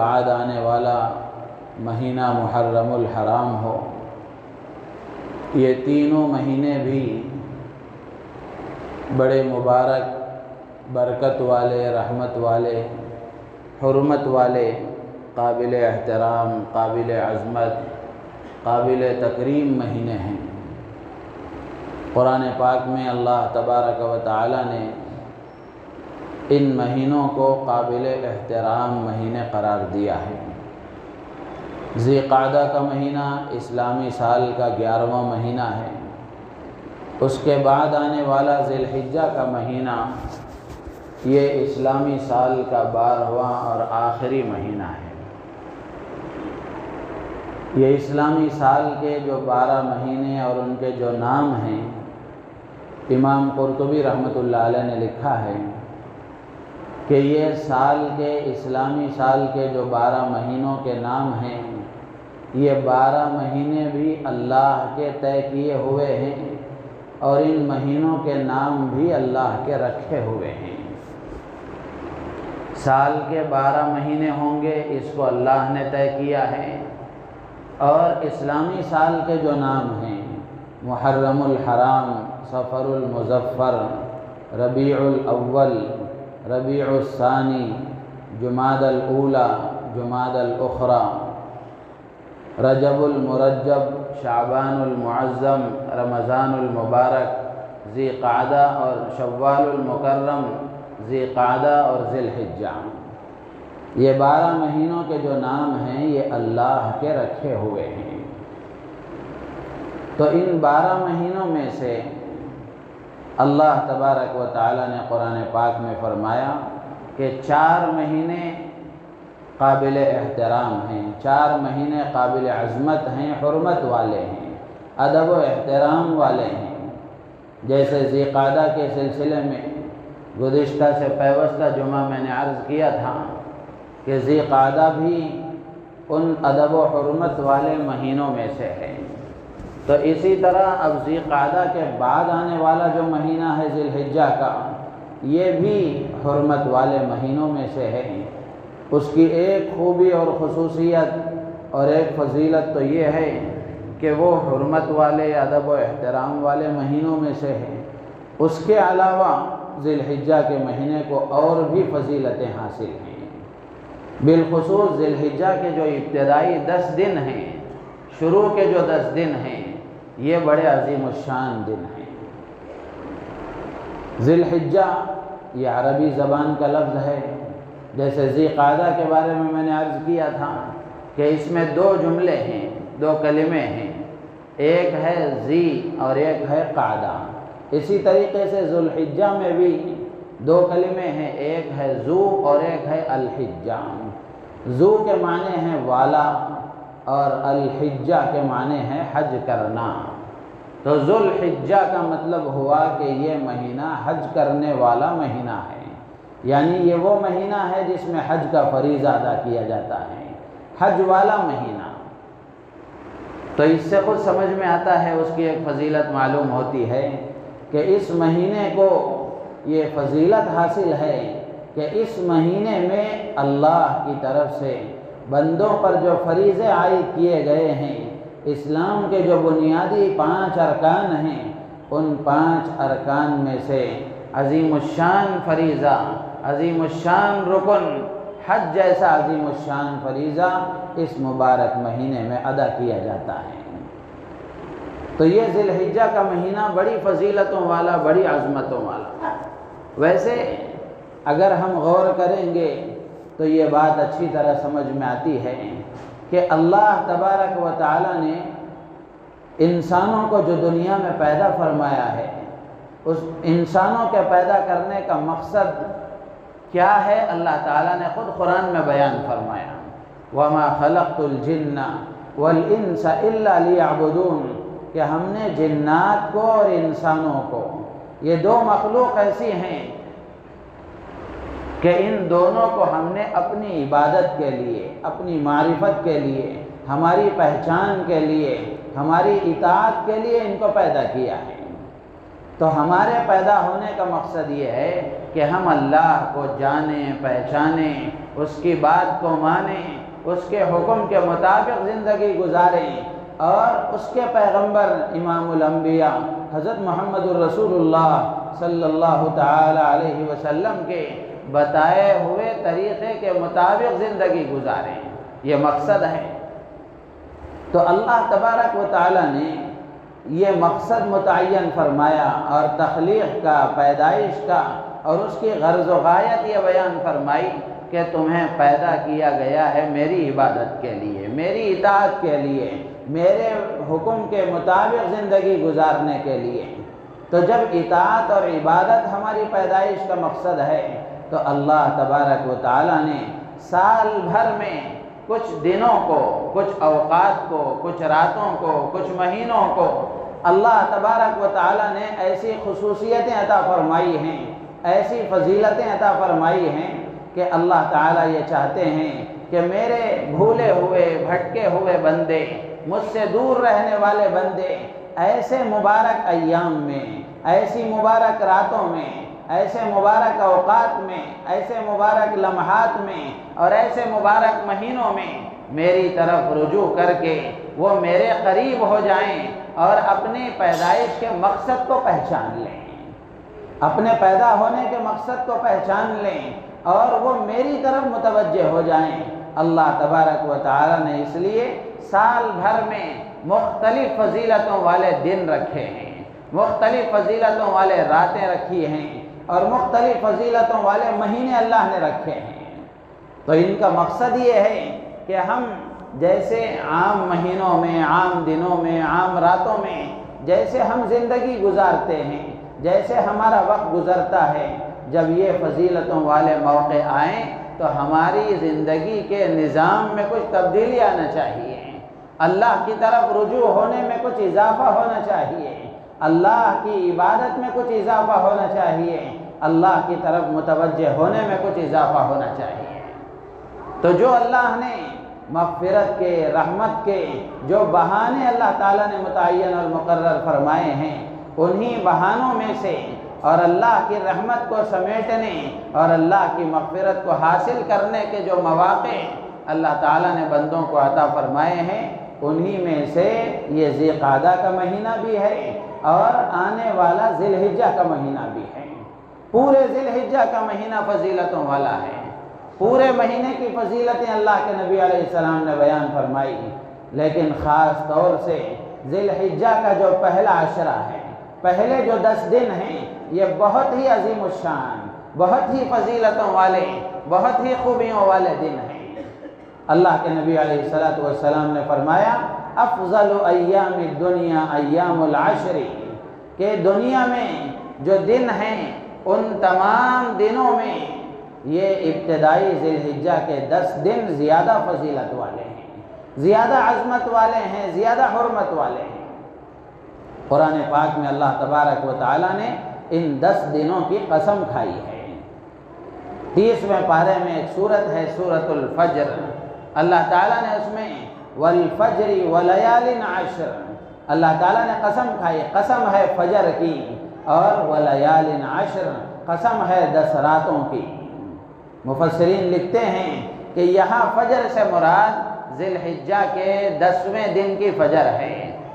بعد آنے والا مہینہ محرم الحرام ہو، یہ تینوں مہینے بھی بڑے مبارک، برکت والے، رحمت والے، حرمت والے، قابل احترام، قابل عظمت، قابل تکریم مہینے ہیں۔ قرآن پاک میں اللہ تبارک و تعالی نے ان مہینوں کو قابل احترام مہینے قرار دیا ہے۔ ذی قعدہ کا مہینہ اسلامی سال کا 11واں مہینہ ہے، اس کے بعد آنے والا ذی الحجہ کا مہینہ یہ اسلامی سال کا 12واں اور آخری مہینہ ہے۔ یہ اسلامی سال کے جو 12 مہینے اور ان کے جو نام ہیں، امام قرطبی رحمۃ اللہ علیہ نے لکھا ہے کہ یہ سال کے، اسلامی سال کے جو 12 مہینوں کے نام ہیں، یہ 12 مہینے بھی اللہ کے طے کیے ہوئے ہیں اور ان مہینوں کے نام بھی اللہ کے رکھے ہوئے ہیں۔ سال کے 12 مہینے ہوں گے، اس کو اللہ نے طے کیا ہے، اور اسلامی سال کے جو نام ہیں، محرم الحرام، صفر المظفر، ربیع الاول، ربیع الثانی، جمادی الاولی، جمادی الاخری، رجب المرجب، شعبان المعظم، رمضان المبارک، ذی قعدہ اور شوال المکرم، ذی قعدہ اور ذی الحجہ، یہ 12 مہینوں کے جو نام ہیں یہ اللہ کے رکھے ہوئے ہیں۔ تو ان 12 مہینوں میں سے اللہ تبارک و تعالی نے قرآن پاک میں فرمایا کہ 4 مہینے قابل احترام ہیں، 4 مہینے قابل عظمت ہیں، حرمت والے ہیں، ادب و احترام والے ہیں۔ جیسے ذی قعدہ کے سلسلے میں گزشتہ سے پیوستہ جمعہ میں نے عرض کیا تھا کہ ذی قعدہ بھی ان ادب و حرمت والے مہینوں میں سے ہے، تو اسی طرح اب ذی قعدہ کے بعد آنے والا جو مہینہ ہے ذی الحجہ کا، یہ بھی حرمت والے مہینوں میں سے ہے۔ اس کی ایک خوبی اور خصوصیت اور ایک فضیلت تو یہ ہے کہ وہ حرمت والے، ادب و احترام والے مہینوں میں سے ہے۔ اس کے علاوہ ذی الحجہ کے مہینے کو اور بھی فضیلتیں حاصل ہیں، بالخصوص ذی الحجہ کے جو ابتدائی 10 دن ہیں، شروع کے جو 10 دن ہیں، یہ بڑے عظیم الشان دن ہیں۔ ذی الحجہ یہ عربی زبان کا لفظ ہے، جیسے ذی قعدہ کے بارے میں نے عرض کیا تھا کہ اس میں 2 جملے ہیں، 2 کلمے ہیں، ایک ہے ذی اور ایک ہے قعدہ۔ اسی طریقے سے ذو الحجہ میں بھی 2 کلمے ہیں، ایک ہے ذو اور ایک ہے الحجہ۔ ذو کے معنی ہیں والا اور الحجہ کے معنی ہیں حج کرنا۔ تو ذو الحجہ کا مطلب ہوا کہ یہ مہینہ حج کرنے والا مہینہ ہے، یعنی یہ وہ مہینہ ہے جس میں حج کا فریضہ ادا کیا جاتا ہے، حج والا مہینہ۔ تو اس سے خود سمجھ میں آتا ہے، اس کی ایک فضیلت معلوم ہوتی ہے کہ اس مہینے کو یہ فضیلت حاصل ہے کہ اس مہینے میں اللہ کی طرف سے بندوں پر جو فریضے عائد کیے گئے ہیں، اسلام کے جو بنیادی 5 ارکان ہیں، ان 5 ارکان میں سے عظیم الشان فریضہ، عظیم الشان رکن، حج جیسا عظیم الشان فریضہ اس مبارک مہینے میں ادا کیا جاتا ہے۔ تو یہ ذی الحجہ کا مہینہ بڑی فضیلتوں والا، بڑی عظمتوں والا۔ ویسے اگر ہم غور کریں گے تو یہ بات اچھی طرح سمجھ میں آتی ہے کہ اللہ تبارک و تعالی نے انسانوں کو جو دنیا میں پیدا فرمایا ہے، اس انسانوں کے پیدا کرنے کا مقصد کیا ہے، اللہ تعالیٰ نے خود قرآن میں بیان فرمایا، وَمَا خَلَقْتُ الْجِنَّ وَالْإِنسَ إِلَّا لِيَعْبُدُونَ، کہ ہم نے جنات کو اور انسانوں کو، یہ 2 مخلوق ایسی ہیں کہ ان دونوں کو ہم نے اپنی عبادت کے لیے، اپنی معرفت کے لیے، ہماری پہچان کے لیے، ہماری اطاعت کے لیے ان کو پیدا کیا ہے۔ تو ہمارے پیدا ہونے کا مقصد یہ ہے کہ ہم اللہ کو جانیں، پہچانیں اس کی بات کو مانیں، اس کے حکم کے مطابق زندگی گزاریں، اور اس کے پیغمبر امام الانبیاء حضرت محمد الرسول اللہ صلی اللہ تعالی علیہ وسلم کے بتائے ہوئے طریقے کے مطابق زندگی گزاریں، یہ مقصد ہے۔ تو اللہ تبارک و تعالی نے یہ مقصد متعین فرمایا، اور تخلیق کا، پیدائش کا اور اس کی غرض و غایت یہ بیان فرمائی کہ تمہیں پیدا کیا گیا ہے میری عبادت کے لیے، میری اطاعت کے لیے، میرے حکم کے مطابق زندگی گزارنے کے لیے۔ تو جب اطاعت اور عبادت ہماری پیدائش کا مقصد ہے تو اللہ تبارک و تعالی نے سال بھر میں کچھ دنوں کو، کچھ اوقات کو، کچھ راتوں کو، کچھ مہینوں کو اللہ تبارک و تعالی نے ایسی خصوصیتیں عطا فرمائی ہیں، ایسی فضیلتیں عطا فرمائی ہیں کہ اللہ تعالیٰ یہ چاہتے ہیں کہ میرے بھولے ہوئے، بھٹکے ہوئے بندے، مجھ سے دور رہنے والے بندے ایسے مبارک ایام میں، ایسی مبارک راتوں میں، ایسے مبارک اوقات میں، ایسے مبارک لمحات میں اور ایسے مبارک مہینوں میں میری طرف رجوع کر کے وہ میرے قریب ہو جائیں اور اپنی پیدائش کے مقصد کو پہچان لیں، اپنے پیدا ہونے کے مقصد کو پہچان لیں اور وہ میری طرف متوجہ ہو جائیں۔ اللہ تبارک و تعالی نے اس لیے سال بھر میں مختلف فضیلتوں والے دن رکھے ہیں، مختلف فضیلتوں والے راتیں رکھی ہیں اور مختلف فضیلتوں والے مہینے اللہ نے رکھے ہیں۔ تو ان کا مقصد یہ ہے کہ ہم جیسے عام مہینوں میں، عام دنوں میں، عام راتوں میں جیسے ہم زندگی گزارتے ہیں، جیسے ہمارا وقت گزرتا ہے، جب یہ فضیلتوں والے موقع آئیں تو ہماری زندگی کے نظام میں کچھ تبدیلی آنا چاہیے، اللہ کی طرف رجوع ہونے میں کچھ اضافہ ہونا چاہیے، اللہ کی عبادت میں کچھ اضافہ ہونا چاہیے، اللہ کی طرف متوجہ ہونے میں کچھ اضافہ ہونا چاہیے۔ تو جو اللہ نے مغفرت کے، رحمت کے جو بہانے اللہ تعالیٰ نے متعین اور مقرر فرمائے ہیں، انہی بہانوں میں سے اور اللہ کی رحمت کو سمیٹنے اور اللہ کی مغفرت کو حاصل کرنے کے جو مواقع اللہ تعالیٰ نے بندوں کو عطا فرمائے ہیں، انہی میں سے یہ ذی قعدہ کا مہینہ بھی ہے اور آنے والا ذی الحجہ کا مہینہ بھی ہے۔ پورے ذی الحجہ کا مہینہ فضیلتوں والا ہے، پورے مہینے کی فضیلتیں اللہ کے نبی علیہ السلام نے بیان فرمائی، لیکن خاص طور سے ذی الحجہ کا جو پہلا عشرہ ہے، پہلے جو 10 دن ہیں، یہ بہت ہی عظیم الشان، بہت ہی فضیلتوں والے، بہت ہی خوبیوں والے دن ہیں۔ اللہ کے نبی علیہ السلام نے فرمایا افضل ایام الدنیا ایام العشر، کہ دنیا میں جو دن ہیں ان تمام دنوں میں یہ ابتدائی ذی الحجہ کے 10 دن زیادہ فضیلت والے ہیں، زیادہ عظمت والے ہیں، زیادہ حرمت والے ہیں۔ قرآن پاک میں اللہ تبارک و تعالیٰ نے ان 10 دنوں کی قسم کھائی ہے۔ 30ویں پارے میں ایک سورت ہے سورۃ الفجر، اللہ تعالیٰ نے اس میں والفجر ولیال عشر، اللہ تعالیٰ نے قسم کھائی، قسم ہے فجر کی، اور ولیال عشر، قسم ہے 10 راتوں کی۔ مفسرین لکھتے ہیں کہ یہاں فجر سے مراد ذی الحجہ کے 10ویں دن کی فجر ہے،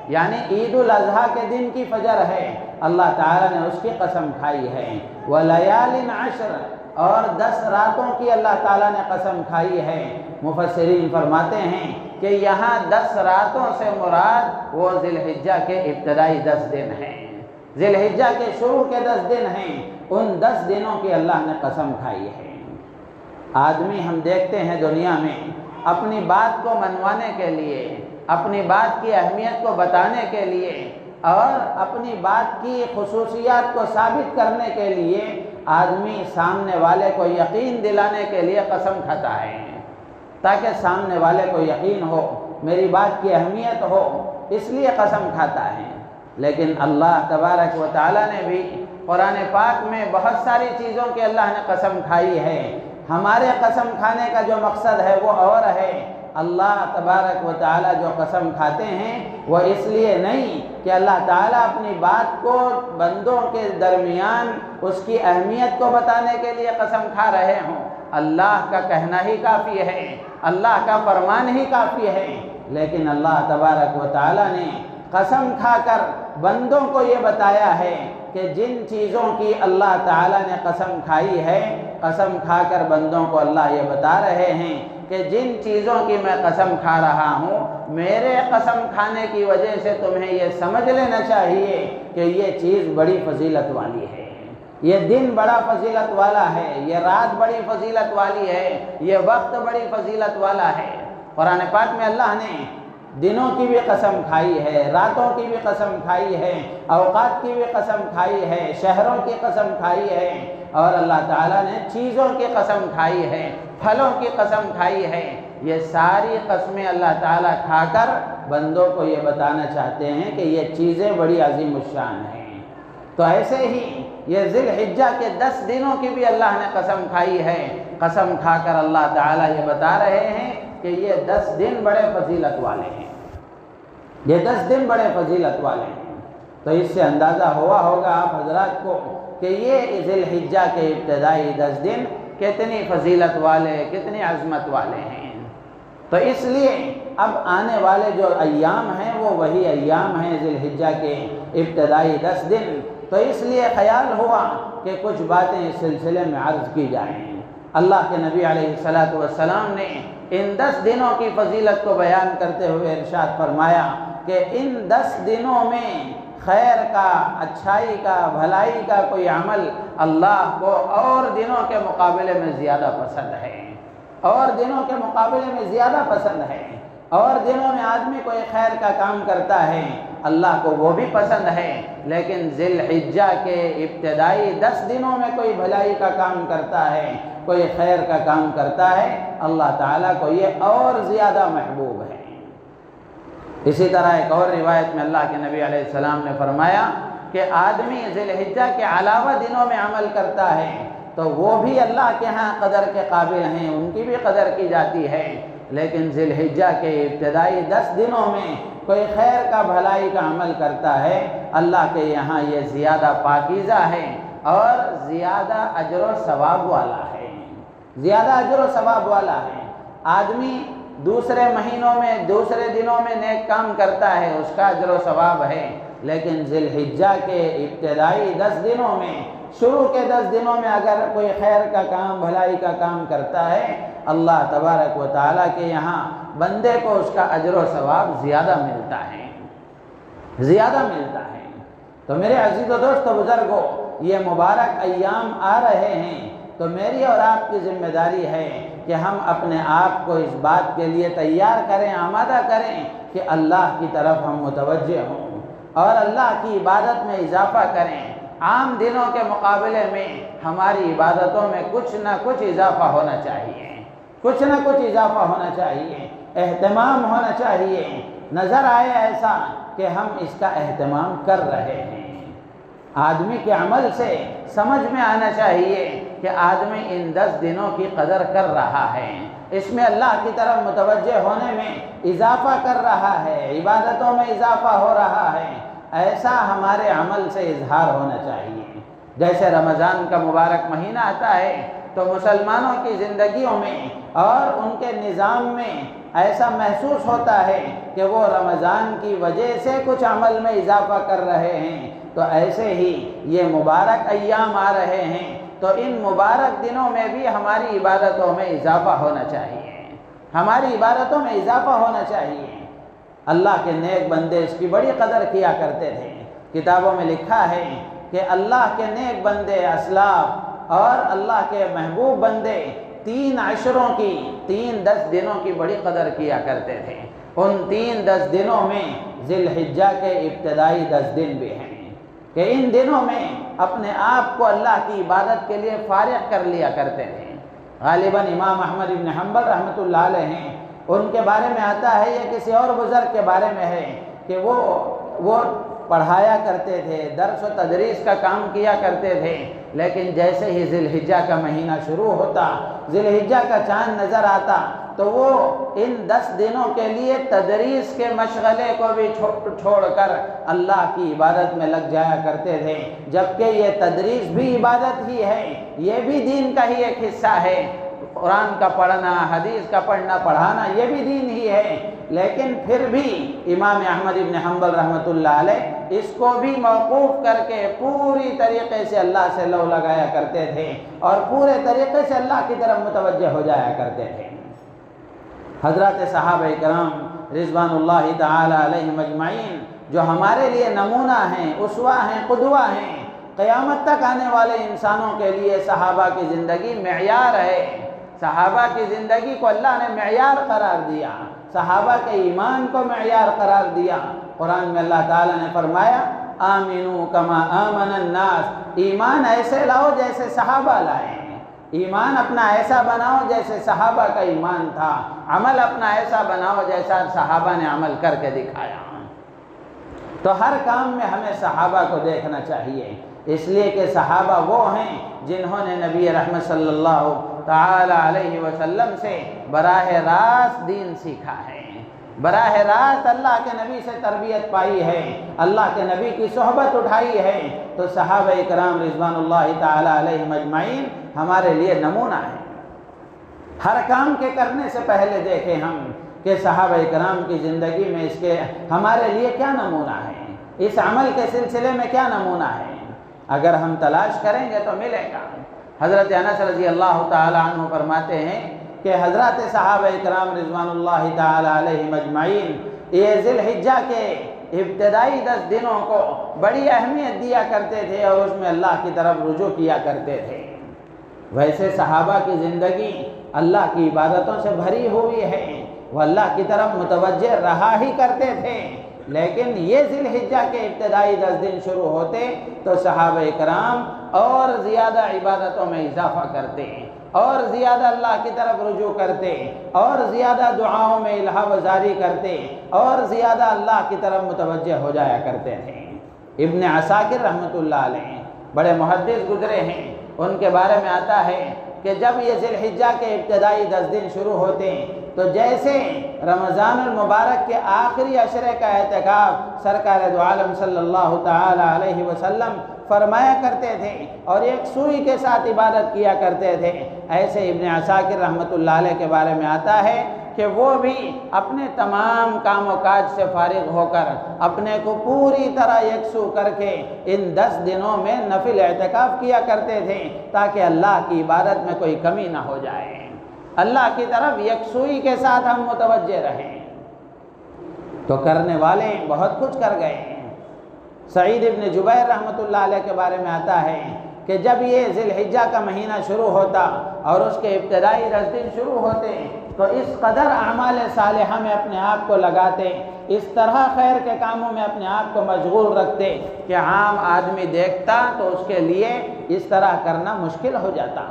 یعنی عید الاضحیٰ کے دن کی فجر ہے، اللہ تعالیٰ نے اس کی قسم کھائی ہے۔ ولیال عشر، اور 10 راتوں کی اللہ تعالیٰ نے قسم کھائی ہے۔ مفسرین فرماتے ہیں کہ یہاں 10 راتوں سے مراد وہ ذی الحجہ کے ابتدائی 10 دن ہیں، ذی الحجہ کے شروع کے 10 دن ہیں، ان 10 دنوں کی اللہ نے قسم کھائی ہے۔ آدمی ہم دیکھتے ہیں دنیا میں اپنی بات کو منوانے کے لیے، اپنی بات کی اہمیت کو بتانے کے لیے اور اپنی بات کی خصوصیات کو ثابت کرنے کے لیے آدمی سامنے والے کو یقین دلانے کے لیے قسم کھاتا ہے، تاکہ سامنے والے کو یقین ہو، میری بات کی اہمیت ہو، اس لیے قسم کھاتا ہے۔ لیکن اللہ تبارک و تعالیٰ نے بھی قرآن پاک میں بہت ساری چیزوں کی اللہ نے قسم کھائی ہے۔ ہمارے قسم کھانے کا جو مقصد ہے وہ اور ہے۔ اللہ تبارک و تعالیٰ جو قسم کھاتے ہیں وہ اس لیے نہیں کہ اللہ تعالیٰ اپنی بات کو بندوں کے درمیان اس کی اہمیت کو بتانے کے لیے قسم کھا رہے ہوں، اللہ کا کہنا ہی کافی ہے، اللہ کا فرمان ہی کافی ہے۔ لیکن اللہ تبارک و تعالیٰ نے قسم کھا کر بندوں کو یہ بتایا ہے کہ جن چیزوں کی اللہ تعالیٰ نے قسم کھائی ہے، قسم کھا کر بندوں کو اللہ یہ بتا رہے ہیں کہ جن چیزوں کی میں قسم کھا رہا ہوں، میرے قسم کھانے کی وجہ سے تمہیں یہ سمجھ لینا چاہیے کہ یہ چیز بڑی فضیلت والی ہے، یہ دن بڑا فضیلت والا ہے، یہ رات بڑی فضیلت والی ہے، یہ وقت بڑی فضیلت والا ہے۔ قرآن پاک میں اللہ نے دنوں کی بھی قسم کھائی ہے، راتوں کی بھی قسم کھائی ہے، اوقات کی بھی قسم کھائی ہے، شہروں کی قسم کھائی ہے، اور اللہ تعالیٰ نے چیزوں کی قسم کھائی ہے، پھلوں کی قسم کھائی ہے۔ یہ ساری قسمیں اللہ تعالیٰ کھا کر بندوں کو یہ بتانا چاہتے ہیں کہ یہ چیزیں بڑی عظیم الشان ہیں۔ تو ایسے ہی یہ ذی الحجہ کے 10 دنوں کی بھی اللہ نے قسم کھائی ہے۔ قسم کھا کر اللہ تعالیٰ یہ بتا رہے ہیں کہ یہ 10 دن بڑے فضیلت والے ہیں، یہ 10 دن بڑے فضیلت والے ہیں۔ تو اس سے اندازہ ہوا ہوگا آپ حضرات کو کہ یہ ذی الحجہ کے ابتدائی 10 دن کتنی فضیلت والے، کتنی عظمت والے ہیں۔ تو اس لیے اب آنے والے جو ایام ہیں وہ وہی ایام ہیں ذی الحجہ کے ابتدائی 10 دن۔ تو اس لیے خیال ہوا کہ کچھ باتیں اس سلسلے میں عرض کی جائیں۔ اللہ کے نبی علیہ السلام نے ان 10 دنوں کی فضیلت کو بیان کرتے ہوئے ارشاد فرمایا کہ ان 10 دنوں میں خیر کا، اچھائی کا، بھلائی کا کوئی عمل اللہ کو اور دنوں کے مقابلے میں زیادہ پسند ہے، اور دنوں کے مقابلے میں زیادہ پسند ہے۔ اور دنوں میں آدمی کوئی خیر کا کام کرتا ہے اللہ کو وہ بھی پسند ہے، لیکن ذی الحجہ کے ابتدائی 10 دنوں میں کوئی بھلائی کا کام کرتا ہے، کوئی خیر کا کام کرتا ہے، اللہ تعالیٰ کو یہ اور زیادہ محبوب ہے۔ اسی طرح ایک اور روایت میں اللہ کے نبی علیہ السلام نے فرمایا کہ آدمی ذی الحجہ کے علاوہ دنوں میں عمل کرتا ہے تو وہ بھی اللہ کے ہاں قدر کے قابل ہیں، ان کی بھی قدر کی جاتی ہے، لیکن ذی الحجہ کے ابتدائی 10 دنوں میں کوئی خیر کا، بھلائی کا عمل کرتا ہے، اللہ کے یہاں یہ زیادہ پاکیزہ ہے اور زیادہ اجر و ثواب والا ہے، زیادہ اجر و ثواب والا ہے۔ آدمی دوسرے مہینوں میں، دوسرے دنوں میں نیک کام کرتا ہے، اس کا اجر و ثواب ہے، لیکن ذی الحجہ کے ابتدائی 10 دنوں میں، شروع کے 10 دنوں میں اگر کوئی خیر کا کام، بھلائی کا کام کرتا ہے، اللہ تبارک و تعالیٰ کے یہاں بندے کو اس کا اجر و ثواب زیادہ ملتا ہے، زیادہ ملتا ہے۔ تو میرے عزیز و دوست و بزرگوں، یہ مبارک ایام آ رہے ہیں، تو میری اور آپ کی ذمہ داری ہے کہ ہم اپنے آپ کو اس بات کے لیے تیار کریں، آمادہ کریں کہ اللہ کی طرف ہم متوجہ ہوں اور اللہ کی عبادت میں اضافہ کریں۔ عام دنوں کے مقابلے میں ہماری عبادتوں میں کچھ نہ کچھ اضافہ ہونا چاہیے، کچھ نہ کچھ اضافہ ہونا چاہیے، اہتمام ہونا چاہیے، نظر آئے ایسا کہ ہم اس کا اہتمام کر رہے ہیں۔ آدمی کے عمل سے سمجھ میں آنا چاہیے کہ آدمی ان 10 دنوں کی قدر کر رہا ہے، اس میں اللہ کی طرف متوجہ ہونے میں اضافہ کر رہا ہے، عبادتوں میں اضافہ ہو رہا ہے، ایسا ہمارے عمل سے اظہار ہونا چاہیے۔ جیسے رمضان کا مبارک مہینہ آتا ہے تو مسلمانوں کی زندگیوں میں اور ان کے نظام میں ایسا محسوس ہوتا ہے کہ وہ رمضان کی وجہ سے کچھ عمل میں اضافہ کر رہے ہیں، تو ایسے ہی یہ مبارک ایام آ رہے ہیں تو ان مبارک دنوں میں بھی ہماری عبادتوں میں اضافہ ہونا چاہیے، ہماری عبادتوں میں اضافہ ہونا چاہیے۔ اللہ کے نیک بندے اس کی بڑی قدر کیا کرتے تھے۔ کتابوں میں لکھا ہے کہ اللہ کے نیک بندے، اسلاف اور اللہ کے محبوب بندے 3 عشروں کی، 10 دنوں کی بڑی قدر کیا کرتے تھے۔ ان 10 دنوں میں ذی الحجہ کے ابتدائی 10 دن بھی ہیں کہ ان دنوں میں اپنے آپ کو اللہ کی عبادت کے لیے فارغ کر لیا کرتے تھے۔ غالباً امام احمد بن حنبل رحمۃ اللہ علیہ ہیں، ان کے بارے میں آتا ہے یا کسی اور بزرگ کے بارے میں ہے کہ وہ پڑھایا کرتے تھے، درس و تدریس کا کام کیا کرتے تھے، لیکن جیسے ہی ذی الحجہ کا مہینہ شروع ہوتا، ذی الحجہ کا چاند نظر آتا تو وہ ان 10 دنوں کے لیے تدریس کے مشغلے کو بھی چھوڑ کر اللہ کی عبادت میں لگ جایا کرتے تھے، جبکہ یہ تدریس بھی عبادت ہی ہے، یہ بھی دین کا ہی ایک حصہ ہے۔ قرآن کا پڑھنا، حدیث کا پڑھنا پڑھانا یہ بھی دین ہی ہے، لیکن پھر بھی امام احمد ابن حنبل رحمۃ اللہ علیہ اس کو بھی موقوف کر کے پوری طریقے سے اللہ سے لو لگایا کرتے تھے اور پورے طریقے سے اللہ کی طرف متوجہ ہو جایا کرتے تھے۔ حضرات صحابہ کرام رضوان اللہ تعالی علیہم اجمعین جو ہمارے لیے نمونہ ہیں، اسوہ ہیں، قدوہ ہیں، قیامت تک آنے والے انسانوں کے لیے صحابہ کی زندگی معیار ہے۔ صحابہ کی زندگی کو اللہ نے معیار قرار دیا، صحابہ کے ایمان کو معیار قرار دیا۔ قرآن میں اللہ تعالیٰ نے فرمایا آمنوا کما آمن الناس، ایمان ایسے لاؤ جیسے صحابہ لائے، ایمان اپنا ایسا بناؤ جیسے صحابہ کا ایمان تھا، عمل اپنا ایسا بناؤ جیسا صحابہ نے عمل کر کے دکھایا۔ تو ہر کام میں ہمیں صحابہ کو دیکھنا چاہیے، اس لیے کہ صحابہ وہ ہیں جنہوں نے نبی رحمت صلی اللہ تعالی علیہ وسلم سے براہ راست دین سیکھا ہے، براہ راست اللہ کے نبی سے تربیت پائی ہے، اللہ کے نبی کی صحبت اٹھائی ہے۔ تو صحابہ کرام رضوان اللہ تعالی علیہم اجمعین ہمارے لیے نمونہ ہے۔ ہر کام کے کرنے سے پہلے دیکھیں ہم کہ صحابہ کرام کی زندگی میں اس کے ہمارے لیے کیا نمونہ ہے، اس عمل کے سلسلے میں کیا نمونہ ہے۔ اگر ہم تلاش کریں گے تو ملے گا۔ حضرت انس رضی اللہ تعالی عنہ فرماتے ہیں کہ حضرات صحابہ کرام رضوان اللہ تعالی علیہم اجمعین یہ ذی الحجہ کے ابتدائی 10 دنوں کو بڑی اہمیت دیا کرتے تھے اور اس میں اللہ کی طرف رجوع کیا کرتے تھے۔ ویسے صحابہ کی زندگی اللہ کی عبادتوں سے بھری ہوئی ہے، وہ اللہ کی طرف متوجہ رہا ہی کرتے تھے، لیکن یہ ذی الحجہ کے ابتدائی 10 دن شروع ہوتے تو صحابہ کرام اور زیادہ عبادتوں میں اضافہ کرتے، اور زیادہ اللہ کی طرف رجوع کرتے، اور زیادہ دعاؤں میں الہا وزاری کرتے، اور زیادہ اللہ کی طرف متوجہ ہو جایا کرتے تھے۔ ابن عساکر رحمۃ اللہ علیہ بڑے محدث گزرے ہیں، ان کے بارے میں آتا ہے کہ جب یہ ذی الحجہ کے ابتدائی 10 دن شروع ہوتے تو جیسے رمضان المبارک کے آخری عشرے کا اعتکاف سرکار دو عالم صلی اللہ تعالی علیہ وسلم فرمایا کرتے تھے اور ایک سوئی کے ساتھ عبادت کیا کرتے تھے، ایسے ابن عساکر رحمۃ اللہ علیہ کے بارے میں آتا ہے کہ وہ بھی اپنے تمام کام و کاج سے فارغ ہو کر اپنے کو پوری طرح یکسو کر کے ان 10 دنوں میں نفل اعتکاف کیا کرتے تھے تاکہ اللہ کی عبادت میں کوئی کمی نہ ہو جائے، اللہ کی طرف یکسوئی کے ساتھ ہم متوجہ رہیں۔ تو کرنے والے بہت کچھ کر گئے۔ سعید ابن جبیر رحمۃ اللہ علیہ کے بارے میں آتا ہے کہ جب یہ ذی الحجہ کا مہینہ شروع ہوتا اور اس کے ابتدائی 10 دن شروع ہوتے تو اس قدر اعمال صالحہ میں اپنے آپ کو لگاتے، اس طرح خیر کے کاموں میں اپنے آپ کو مشغول رکھتے کہ عام آدمی دیکھتا تو اس کے لیے اس طرح کرنا مشکل ہو جاتا۔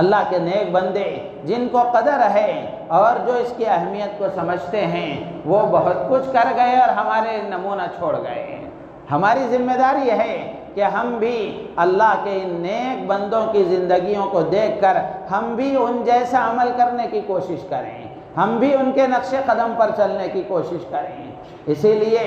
اللہ کے نیک بندے جن کو قدر ہے اور جو اس کی اہمیت کو سمجھتے ہیں وہ بہت کچھ کر گئے اور ہمارے نمونہ چھوڑ گئے۔ ہماری ذمہ داری ہے کہ ہم بھی اللہ کے ان نیک بندوں کی زندگیوں کو دیکھ کر ہم بھی ان جیسا عمل کرنے کی کوشش کریں، ہم بھی ان کے نقش قدم پر چلنے کی کوشش کریں۔ اسی لیے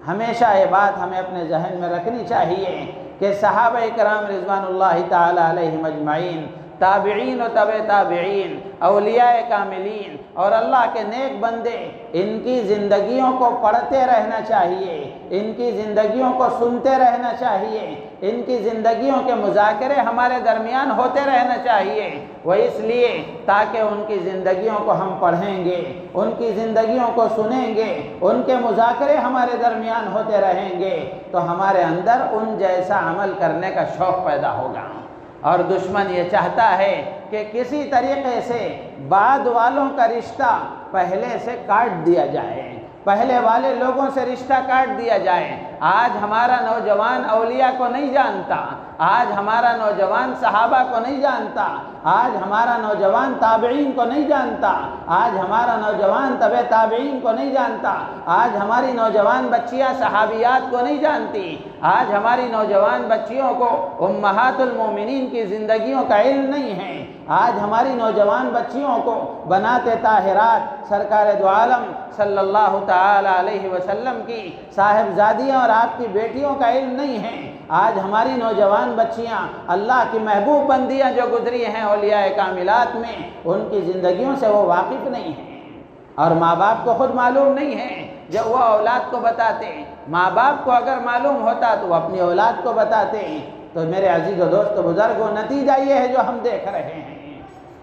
ہمیشہ یہ بات ہمیں اپنے ذہن میں رکھنی چاہیے کہ صحابہ کرام رضوان اللہ تعالی علیہم اجمعین، تابعین و تبع تابعین، اولیاء کاملین اور اللہ کے نیک بندے، ان کی زندگیوں کو پڑھتے رہنا چاہیے، ان کی زندگیوں کو سنتے رہنا چاہیے، ان کی زندگیوں کے مذاکرے ہمارے درمیان ہوتے رہنا چاہیے۔ وہ اس لیے تاکہ ان کی زندگیوں کو ہم پڑھیں گے، ان کی زندگیوں کو سنیں گے، ان کے مذاکرے ہمارے درمیان ہوتے رہیں گے تو ہمارے اندر ان جیسا عمل کرنے کا شوق پیدا ہوگا۔ اور دشمن یہ چاہتا ہے کہ کسی طریقے سے بعد والوں کا رشتہ پہلے سے کاٹ دیا جائے، پہلے والے لوگوں سے رشتہ کاٹ دیا جائے۔ آج ہمارا نوجوان اولیاء کو نہیں جانتا، آج ہمارا نوجوان صحابہ کو نہیں جانتا، آج ہمارا نوجوان تابعین کو نہیں جانتا، آج ہمارا نوجوان تبع تابعین کو نہیں جانتا، آج ہماری نوجوان بچیاں صحابیات کو نہیں جانتی، آج ہماری نوجوان بچیوں کو امہات المومنین کی زندگیوں کا علم نہیں ہے۔ آج ہماری نوجوان بچیوں کو بنات طاہرات سرکار دو عالم صلی اللہ تعالی علیہ وسلم کی صاحبزادیاں اور آپ کی بیٹیوں کا علم نہیں ہے۔ آج ہماری نوجوان بچیاں اللہ کی محبوب بندیاں جو گزری ہیں اولیاء کاملات میں، ان کی زندگیوں سے وہ واقف نہیں ہیں، اور ماں باپ کو خود معلوم نہیں ہے جب وہ اولاد کو بتاتے ہیں۔ ماں باپ کو اگر معلوم ہوتا تو وہ اپنی اولاد کو بتاتے ہیں۔ تو میرے عزیز و دوست بزرگوں، نتیجہ یہ ہے جو ہم دیکھ رہے ہیں،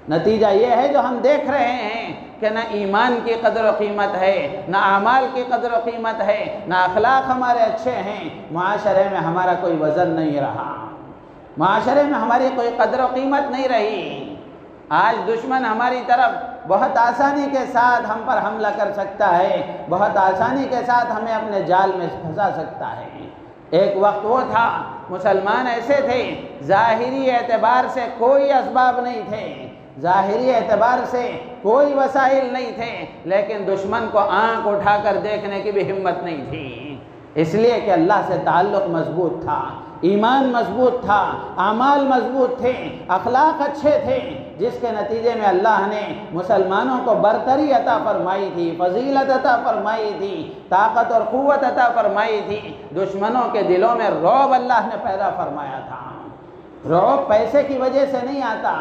نتیجہ یہ ہے جو ہم دیکھ رہے ہیں کہ نہ ایمان کی قدر و قیمت ہے، نہ اعمال کی قدر و قیمت ہے، نہ اخلاق ہمارے اچھے ہیں، معاشرے میں ہمارا کوئی وزن نہیں رہا، معاشرے میں ہماری کوئی قدر و قیمت نہیں رہی۔ آج دشمن ہماری طرف بہت آسانی کے ساتھ ہم پر حملہ کر سکتا ہے، بہت آسانی کے ساتھ ہمیں اپنے جال میں پھنسا سکتا ہے۔ ایک وقت وہ تھا مسلمان ایسے تھے، ظاہری اعتبار سے کوئی اسباب نہیں تھے، ظاہری اعتبار سے کوئی وسائل نہیں تھے، لیکن دشمن کو آنکھ اٹھا کر دیکھنے کی بھی ہمت نہیں تھی، اس لیے کہ اللہ سے تعلق مضبوط تھا، ایمان مضبوط تھا، اعمال مضبوط تھے، اخلاق اچھے تھے، جس کے نتیجے میں اللہ نے مسلمانوں کو برتری عطا فرمائی تھی، فضیلت عطا فرمائی تھی، طاقت اور قوت عطا فرمائی تھی۔ دشمنوں کے دلوں میں رعب اللہ نے پیدا فرمایا تھا۔ رعب پیسے کی وجہ سے نہیں آتا،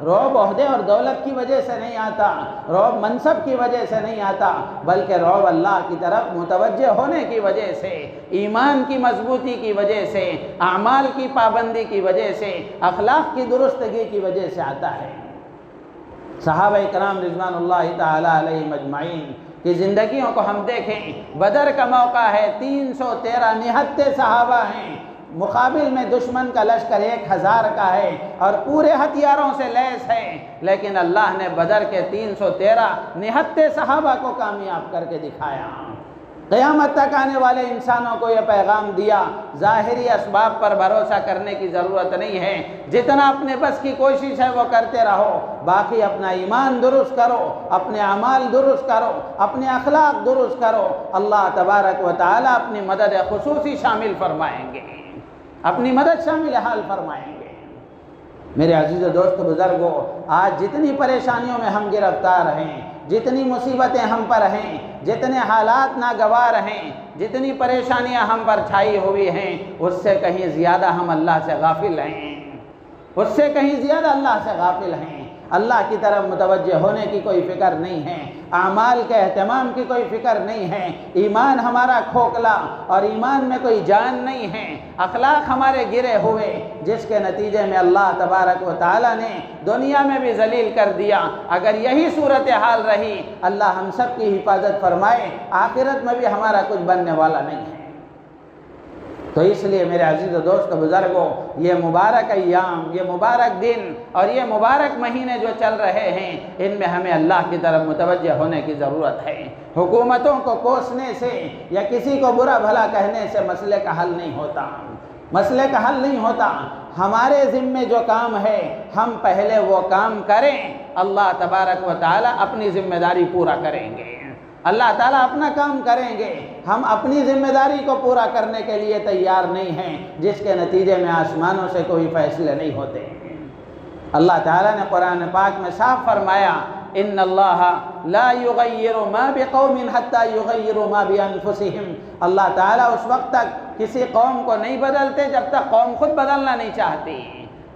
رعب عہدے اور دولت کی وجہ سے نہیں آتا، رعب منصب کی وجہ سے نہیں آتا، بلکہ رعب اللہ کی طرف متوجہ ہونے کی وجہ سے، ایمان کی مضبوطی کی وجہ سے، اعمال کی پابندی کی وجہ سے، اخلاق کی درستگی کی وجہ سے آتا ہے۔ صحابہ کرام رضوان اللہ تعالی علیہم اجمعین کی زندگیوں کو ہم دیکھیں، بدر کا موقع ہے، 313 نہتے صحابہ ہیں، مقابل میں دشمن کا لشکر 1000 کا ہے اور پورے ہتھیاروں سے لیس ہے، لیکن اللہ نے بدر کے 313 نہتے صحابہ کو کامیاب کر کے دکھایا۔ قیامت تک آنے والے انسانوں کو یہ پیغام دیا، ظاہری اسباب پر بھروسہ کرنے کی ضرورت نہیں ہے، جتنا اپنے بس کی کوشش ہے وہ کرتے رہو، باقی اپنا ایمان درست کرو، اپنے اعمال درست کرو، اپنے اخلاق درست کرو، اللہ تبارک و تعالی اپنی مدد خصوصی شامل فرمائیں گے، اپنی مدد شامل حال فرمائیں گے۔ میرے عزیز و دوست بزرگوں، آج جتنی پریشانیوں میں ہم گرفتار ہیں، جتنی مصیبتیں ہم پر ہیں، جتنے حالات ناگوار ہیں، جتنی پریشانیاں ہم پر چھائی ہوئی ہیں، اس سے کہیں زیادہ ہم اللہ سے غافل ہیں، اس سے کہیں زیادہ اللہ سے غافل ہیں۔ اللہ کی طرف متوجہ ہونے کی کوئی فکر نہیں ہے، اعمال کے اہتمام کی کوئی فکر نہیں ہے، ایمان ہمارا کھوکھلا اور ایمان میں کوئی جان نہیں ہے، اخلاق ہمارے گرے ہوئے، جس کے نتیجے میں اللہ تبارک و تعالی نے دنیا میں بھی ذلیل کر دیا۔ اگر یہی صورتحال رہی، اللہ ہم سب کی حفاظت فرمائے، آخرت میں بھی ہمارا کچھ بننے والا نہیں ہے۔ تو اس لیے میرے عزیز و دوست بزرگوں، یہ مبارک ایام، یہ مبارک دن اور یہ مبارک مہینے جو چل رہے ہیں، ان میں ہمیں اللہ کی طرف متوجہ ہونے کی ضرورت ہے۔ حکومتوں کو کوسنے سے یا کسی کو برا بھلا کہنے سے مسئلے کا حل نہیں ہوتا، مسئلے کا حل نہیں ہوتا۔ ہمارے ذمے جو کام ہے، ہم پہلے وہ کام کریں، اللہ تبارک و تعالی اپنی ذمہ داری پورا کریں گے، اللہ تعالیٰ اپنا کام کریں گے۔ ہم اپنی ذمہ داری کو پورا کرنے کے لیے تیار نہیں ہیں، جس کے نتیجے میں آسمانوں سے کوئی فیصلے نہیں ہوتے۔ اللہ تعالیٰ نے قرآن پاک میں صاف فرمایا، ان اللہ لا یغیر ما بقوم حتی یغیروا ما بانفسہم۔ اللہ تعالیٰ اس وقت تک کسی قوم کو نہیں بدلتے جب تک قوم خود بدلنا نہیں چاہتی،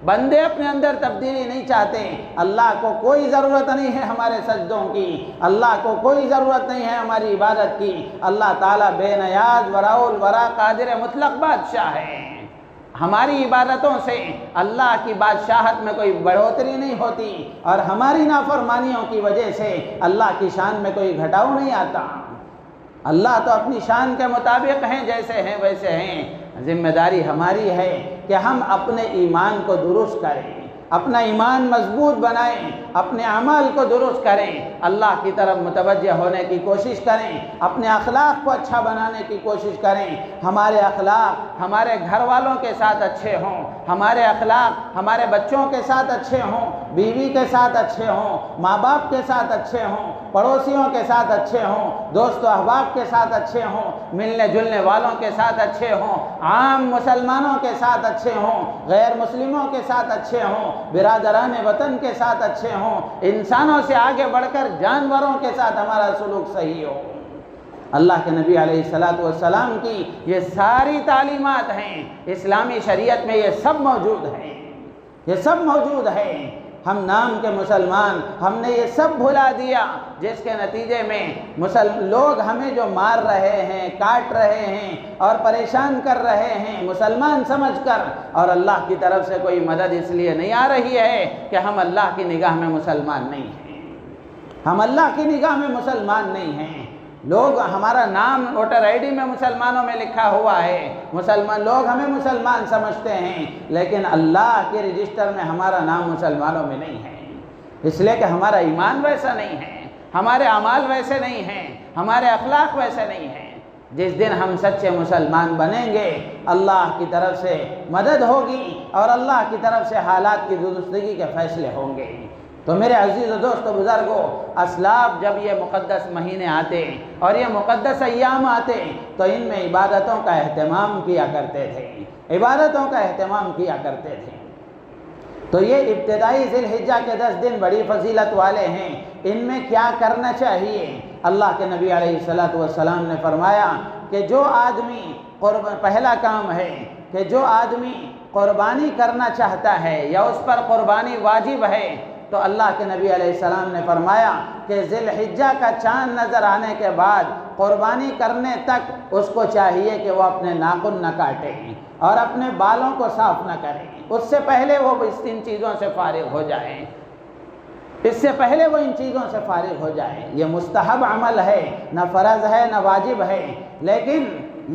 بندے اپنے اندر تبدیلی نہیں چاہتے۔ اللہ کو کوئی ضرورت نہیں ہے ہمارے سجدوں کی، اللہ کو کوئی ضرورت نہیں ہے ہماری عبادت کی۔ اللہ تعالیٰ بے نیاز وراء الورا قادر مطلق بادشاہ ہے۔ ہماری عبادتوں سے اللہ کی بادشاہت میں کوئی بڑھوتری نہیں ہوتی، اور ہماری نافرمانیوں کی وجہ سے اللہ کی شان میں کوئی گھٹاؤ نہیں آتا۔ اللہ تو اپنی شان کے مطابق ہیں، جیسے ہیں ویسے ہیں۔ ذمہ داری ہماری ہے کہ ہم اپنے ایمان کو درست کریں، اپنا ایمان مضبوط بنائیں، اپنے اعمال کو درست کریں، اللہ کی طرف متوجہ ہونے کی کوشش کریں، اپنے اخلاق کو اچھا بنانے کی کوشش کریں۔ ہمارے اخلاق ہمارے گھر والوں کے ساتھ اچھے ہوں، ہمارے اخلاق ہمارے بچوں کے ساتھ اچھے ہوں، بیوی کے ساتھ اچھے ہوں، ماں باپ کے ساتھ اچھے ہوں، پڑوسیوں کے ساتھ اچھے ہوں، دوست و احباب کے ساتھ اچھے ہوں، ملنے جلنے والوں کے ساتھ اچھے ہوں، عام مسلمانوں کے ساتھ اچھے ہوں، غیر مسلموں کے ساتھ اچھے ہوں، برادران وطن کے ساتھ اچھے ہوں، انسانوں سے آگے بڑھ کر جانوروں کے ساتھ ہمارا سلوک صحیح ہو۔ اللہ کے نبی علیہ السلام کی یہ ساری تعلیمات ہیں، اسلامی شریعت میں یہ سب موجود ہیں، یہ سب موجود ہیں۔ ہم نام کے مسلمان، ہم نے یہ سب بھلا دیا، جس کے نتیجے میں لوگ ہمیں جو مار رہے ہیں، کاٹ رہے ہیں اور پریشان کر رہے ہیں مسلمان سمجھ کر، اور اللہ کی طرف سے کوئی مدد اس لیے نہیں آ رہی ہے کہ ہم اللہ کی نگاہ میں مسلمان نہیں ہیں، ہم اللہ کی نگاہ میں مسلمان نہیں ہیں۔ لوگ ہمارا نام ووٹر آئی ڈی میں مسلمانوں میں لکھا ہوا ہے، مسلمان لوگ ہمیں مسلمان سمجھتے ہیں، لیکن اللہ کے رجسٹر میں ہمارا نام مسلمانوں میں نہیں ہے، اس لیے کہ ہمارا ایمان ویسا نہیں ہے، ہمارے اعمال ویسے نہیں ہیں، ہمارے اخلاق ویسے نہیں ہیں۔ جس دن ہم سچے مسلمان بنیں گے، اللہ کی طرف سے مدد ہوگی اور اللہ کی طرف سے حالات کی درستگی کے فیصلے ہوں گے۔ تو میرے عزیز و دوست و بزرگوں، اسلاف جب یہ مقدس مہینے آتے اور یہ مقدس ایام آتے تو ان میں عبادتوں کا اہتمام کیا کرتے تھے، عبادتوں کا اہتمام کیا کرتے تھے۔ تو یہ ابتدائی ذی الحجہ کے 10 دن بڑی فضیلت والے ہیں، ان میں کیا کرنا چاہیے؟ اللہ کے نبی علیہ السلام نے فرمایا کہ جو آدمی پہلا کام ہے کہ جو آدمی قربانی کرنا چاہتا ہے یا اس پر قربانی واجب ہے، تو اللہ کے نبی علیہ السلام نے فرمایا کہ ذی الحجہ کا چاند نظر آنے کے بعد قربانی کرنے تک اس کو چاہیے کہ وہ اپنے ناخن نہ کاٹے اور اپنے بالوں کو صاف نہ کرے، اس سے پہلے وہ ان چیزوں سے فارغ ہو جائیں، اس سے پہلے وہ ان چیزوں سے فارغ ہو جائیں۔ یہ مستحب عمل ہے، نہ فرض ہے نہ واجب ہے، لیکن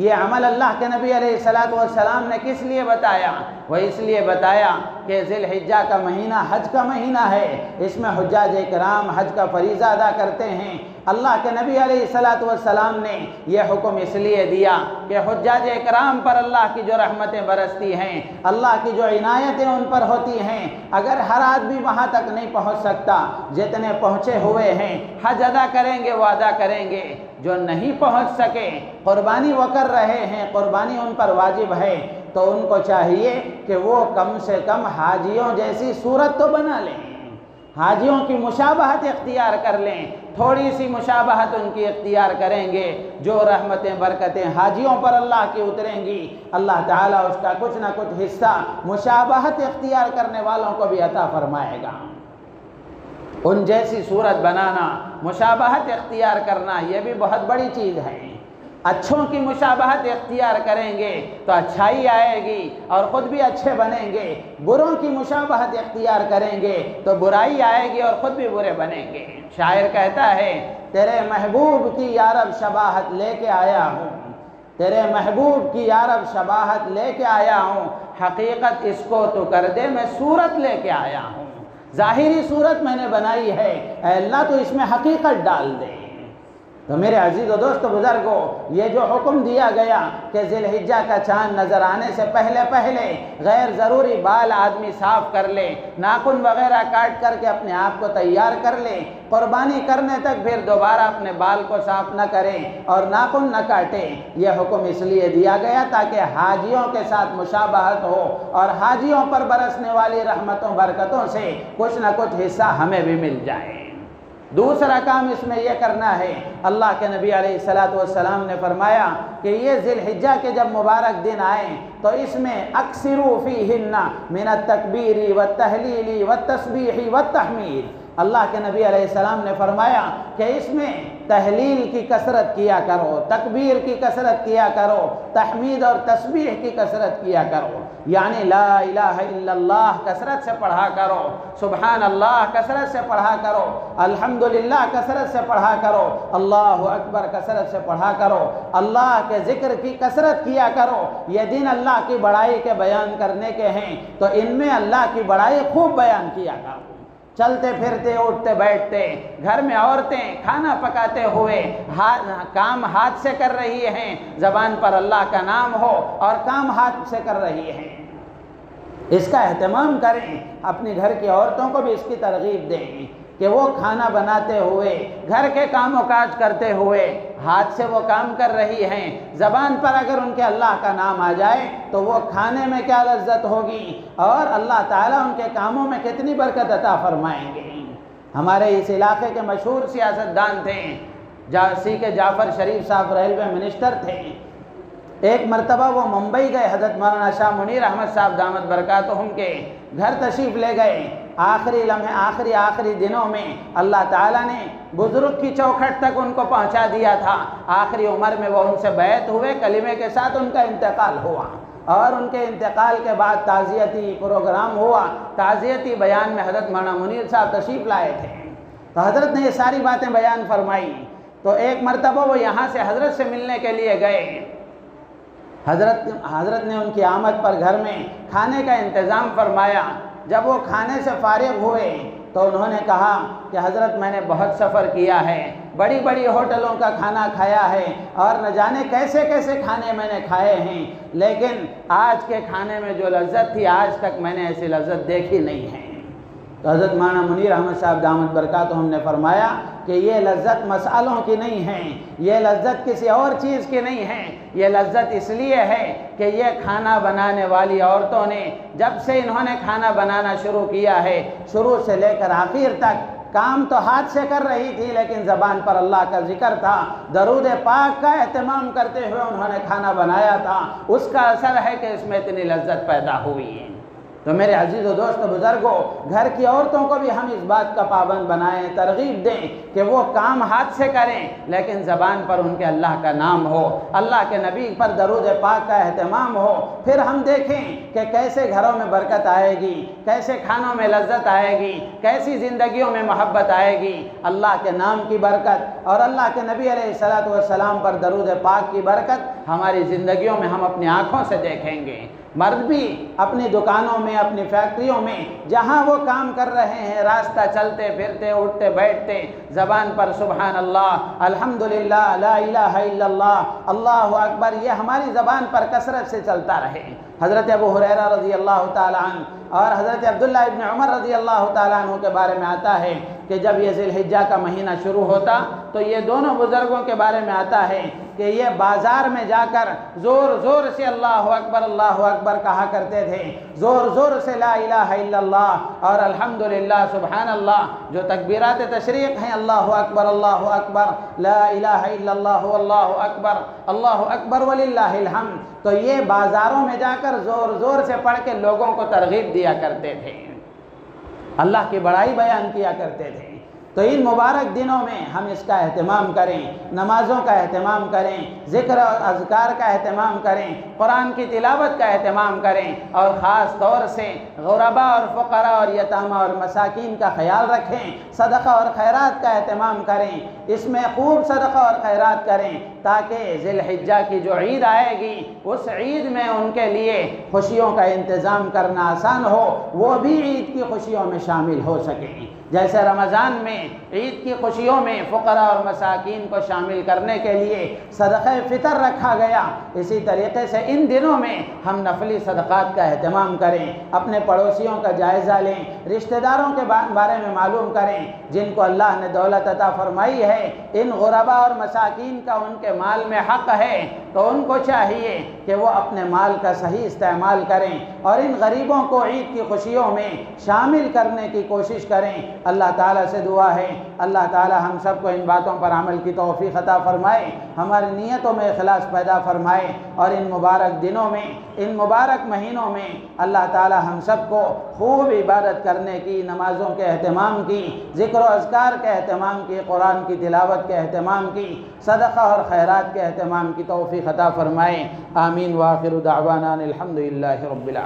یہ عمل اللہ کے نبی علیہ السلام نے کس لیے بتایا؟ وہ اس لیے بتایا کہ ذی الحجہ کا مہینہ حج کا مہینہ ہے، اس میں حجاج کرام حج کا فریضہ ادا کرتے ہیں۔ اللہ کے نبی علیہ السلام نے یہ حکم اس لیے دیا کہ حجاج کرام پر اللہ کی جو رحمتیں برستی ہیں، اللہ کی جو عنایتیں ان پر ہوتی ہیں، اگر ہر آدمی وہاں تک نہیں پہنچ سکتا، جتنے پہنچے ہوئے ہیں حج ادا کریں گے وہ ادا کریں گے، جو نہیں پہنچ سکے قربانی وہ کر رہے ہیں، قربانی ان پر واجب ہے، تو ان کو چاہیے کہ وہ کم سے کم حاجیوں جیسی صورت تو بنا لیں، حاجیوں کی مشابہت اختیار کر لیں، تھوڑی سی مشابہت ان کی اختیار کریں گے، جو رحمتیں برکتیں حاجیوں پر اللہ کی اتریں گی، اللہ تعالیٰ اس کا کچھ نہ کچھ حصہ مشابہت اختیار کرنے والوں کو بھی عطا فرمائے گا۔ ان جیسی صورت بنانا، مشابہت اختیار کرنا، یہ بھی بہت بڑی چیز ہے۔ اچھوں کی مشابہت اختیار کریں گے تو اچھائی آئے گی اور خود بھی اچھے بنیں گے، بروں کی مشابہت اختیار کریں گے تو برائی آئے گی اور خود بھی برے بنیں گے۔ شاعر کہتا ہے، تیرے محبوب کی یارب شباہت لے کے آیا ہوں، تیرے محبوب کی یارب شباہت لے کے آیا ہوں، حقیقت اس کو تو کر دے میں صورت لے کے آیا ہوں، ظاہری صورت میں نے بنائی ہے، اے اللہ تو اس میں حقیقت ڈال دے۔ تو میرے عزیز و دوست و بزرگوں، یہ جو حکم دیا گیا کہ ذی الحجہ کا چاند نظر آنے سے پہلے غیر ضروری بال آدمی صاف کر لے، ناخن وغیرہ کاٹ کر کے اپنے آپ کو تیار کر لے، قربانی کرنے تک پھر دوبارہ اپنے بال کو صاف نہ کرے اور ناخن نہ کاٹے، یہ حکم اس لیے دیا گیا تاکہ حاجیوں کے ساتھ مشابہت ہو اور حاجیوں پر برسنے والی رحمتوں برکتوں سے کچھ نہ کچھ حصہ ہمیں بھی مل جائے۔ دوسرا کام اس میں یہ کرنا ہے، اللہ کے نبی علیہ السلام نے فرمایا کہ یہ ذی الحجہ کے جب مبارک دن آئیں تو اس میں اکثروا فیہن من التکبیر والتہلیل والتسبیح والتحمید، اللہ کے نبی علیہ السلام نے فرمایا کہ اس میں تحلیل کی کثرت کیا کرو، تکبیر کی کثرت کیا کرو، تحمید اور تسبیح کی کثرت کیا کرو، یعنی لا الہ الا اللہ کثرت سے پڑھا کرو، سبحان اللہ کثرت سے پڑھا کرو، الحمدللہ کثرت سے پڑھا کرو، اللہ اکبر کثرت سے پڑھا کرو، اللہ کے ذکر کی کثرت کیا کرو۔ یہ دن اللہ کی بڑائی کے بیان کرنے کے ہیں تو ان میں اللہ کی بڑائی خوب بیان کیا کرو، چلتے پھرتے اٹھتے بیٹھتے، گھر میں عورتیں کھانا پکاتے ہوئے کام ہاتھ سے کر رہی ہیں، زبان پر اللہ کا نام ہو اور کام ہاتھ سے کر رہی ہیں، اس کا اہتمام کریں۔ اپنی گھر کی عورتوں کو بھی اس کی ترغیب دیں کہ وہ کھانا بناتے ہوئے، گھر کے کام و کاج کرتے ہوئے ہاتھ سے وہ کام کر رہی ہیں، زبان پر اگر ان کے اللہ کا نام آ جائے تو وہ کھانے میں کیا لذت ہوگی اور اللہ تعالیٰ ان کے کاموں میں کتنی برکت عطا فرمائیں گے۔ ہمارے اس علاقے کے مشہور سیاستدان تھے، سی کے جعفر شریف صاحب ریلوے منسٹر تھے۔ ایک مرتبہ وہ ممبئی گئے، حضرت مولانا شاہ منیر احمد صاحب دامت برکاتہم کے گھر تشریف لے گئے۔ آخری لمحے، آخری دنوں میں اللہ تعالیٰ نے بزرگ کی چوکھٹ تک ان کو پہنچا دیا تھا۔ آخری عمر میں وہ ان سے بیعت ہوئے، کلمے کے ساتھ ان کا انتقال ہوا، اور ان کے انتقال کے بعد تعزیتی پروگرام ہوا۔ تعزیتی بیان میں حضرت مولانا منیر صاحب تشریف لائے تھے، تو حضرت نے یہ ساری باتیں بیان فرمائی۔ تو ایک مرتبہ وہ یہاں سے حضرت سے ملنے کے لیے گئے، حضرت نے ان کی آمد پر گھر میں کھانے کا انتظام فرمایا۔ جب وہ کھانے سے فارغ ہوئے تو انہوں نے کہا کہ حضرت میں نے بہت سفر کیا ہے، بڑی بڑی ہوٹلوں کا کھانا کھایا ہے، اور نہ جانے کیسے کیسے کھانے میں نے کھائے ہیں، لیکن آج کے کھانے میں جو لذت تھی آج تک میں نے ایسی لذت دیکھی نہیں ہے۔ تو حضرت مولانا منیر احمد صاحب دامت برکاتہم نے فرمایا کہ یہ لذت مسالوں کی نہیں ہے، یہ لذت کسی اور چیز کی نہیں ہے، یہ لذت اس لیے ہے کہ یہ کھانا بنانے والی عورتوں نے جب سے انہوں نے کھانا بنانا شروع کیا ہے، شروع سے لے کر آخر تک کام تو ہاتھ سے کر رہی تھی، لیکن زبان پر اللہ کا ذکر تھا، درود پاک کا اہتمام کرتے ہوئے انہوں نے کھانا بنایا تھا۔ اس کا اثر ہے کہ اس میں اتنی لذت پیدا ہوئی ہے۔ تو میرے عزیز و دوست بزرگوں، گھر کی عورتوں کو بھی ہم اس بات کا پابند بنائیں، ترغیب دیں کہ وہ کام ہاتھ سے کریں، لیکن زبان پر ان کے اللہ کا نام ہو، اللہ کے نبی پر درود پاک کا اہتمام ہو۔ پھر ہم دیکھیں کہ کیسے گھروں میں برکت آئے گی، کیسے کھانوں میں لذت آئے گی، کیسی زندگیوں میں محبت آئے گی۔ اللہ کے نام کی برکت اور اللہ کے نبی علیہ الصلوۃ والسلام پر درود پاک کی برکت ہماری زندگیوں میں ہم اپنی آنکھوں سے دیکھیں گے۔ مرد بھی اپنی دکانوں میں، اپنی فیکٹریوں میں جہاں وہ کام کر رہے ہیں، راستہ چلتے پھرتے اٹھتے بیٹھتے زبان پر سبحان اللہ، الحمدللہ، لا الہ الا اللہ، اللہ اکبر، یہ ہماری زبان پر کثرت سے چلتا رہے۔ حضرت ابو ہریرہ رضی اللہ تعالیٰ عنہ اور حضرت عبداللہ ابن عمر رضی اللہ تعالیٰ عنہ کے بارے میں آتا ہے کہ جب یہ ذی الحجہ کا مہینہ شروع ہوتا تو یہ دونوں بزرگوں کے بارے میں آتا ہے کہ یہ بازار میں جا کر زور زور سے اللہ اکبر کہا کرتے تھے، زور زور سے لا الہ الا اللہ اور الحمدللہ، سبحان اللہ، جو تکبیرات تشریق ہیں، اللہ اکبر لا الہ الا اللہ اللہ اکبر وللہ الحمد، تو یہ بازاروں میں جا کر زور زور سے پڑھ کے لوگوں کو ترغیب دیا کرتے تھے، اللہ کی بڑائی بیان کیا کرتے تھے۔ تو ان مبارک دنوں میں ہم اس کا اہتمام کریں، نمازوں کا اہتمام کریں، ذکر اور اذکار کا اہتمام کریں، قرآن کی تلاوت کا اہتمام کریں، اور خاص طور سے غرباء اور فقراء اور یتامى اور مساکین کا خیال رکھیں، صدقہ اور خیرات کا اہتمام کریں، اس میں خوب صدقہ اور خیرات کریں تاکہ ذی الحجہ کی جو عید آئے گی اس عید میں ان کے لیے خوشیوں کا انتظام کرنا آسان ہو، وہ بھی عید کی خوشیوں میں شامل ہو سکیں۔ جیسے رمضان میں عید کی خوشیوں میں فقراء اور مساکین کو شامل کرنے کے لیے صدقہ فطر رکھا گیا، اسی طریقے سے ان دنوں میں ہم نفلی صدقات کا اہتمام کریں، اپنے پڑوسیوں کا جائزہ لیں، رشتہ داروں کے بارے میں معلوم کریں جن کو اللہ نے دولت عطا فرمائی ہے، ان غرباء اور مساکین کا ان کے مال میں حق ہے، تو ان کو چاہیے کہ وہ اپنے مال کا صحیح استعمال کریں اور ان غریبوں کو عید کی خوشیوں میں شامل کرنے کی کوشش کریں۔ اللہ تعالیٰ سے دعا ہے اللہ تعالیٰ ہم سب کو ان باتوں پر عمل کی توفیق عطا فرمائے، ہماری نیتوں میں اخلاص پیدا فرمائے، اور ان مبارک دنوں میں، ان مبارک مہینوں میں اللہ تعالیٰ ہم سب کو خوب عبادت کرنے کی، نمازوں کے اہتمام کی، ذکر و اذکار کے اہتمام کی، قرآن کی تلاوت کے اہتمام کی، صدقہ اور خیرات کے اہتمام کی توفیق عطا فرمائے۔ آمین۔ وآخر دعوانا الحمدللہ رب العالمین۔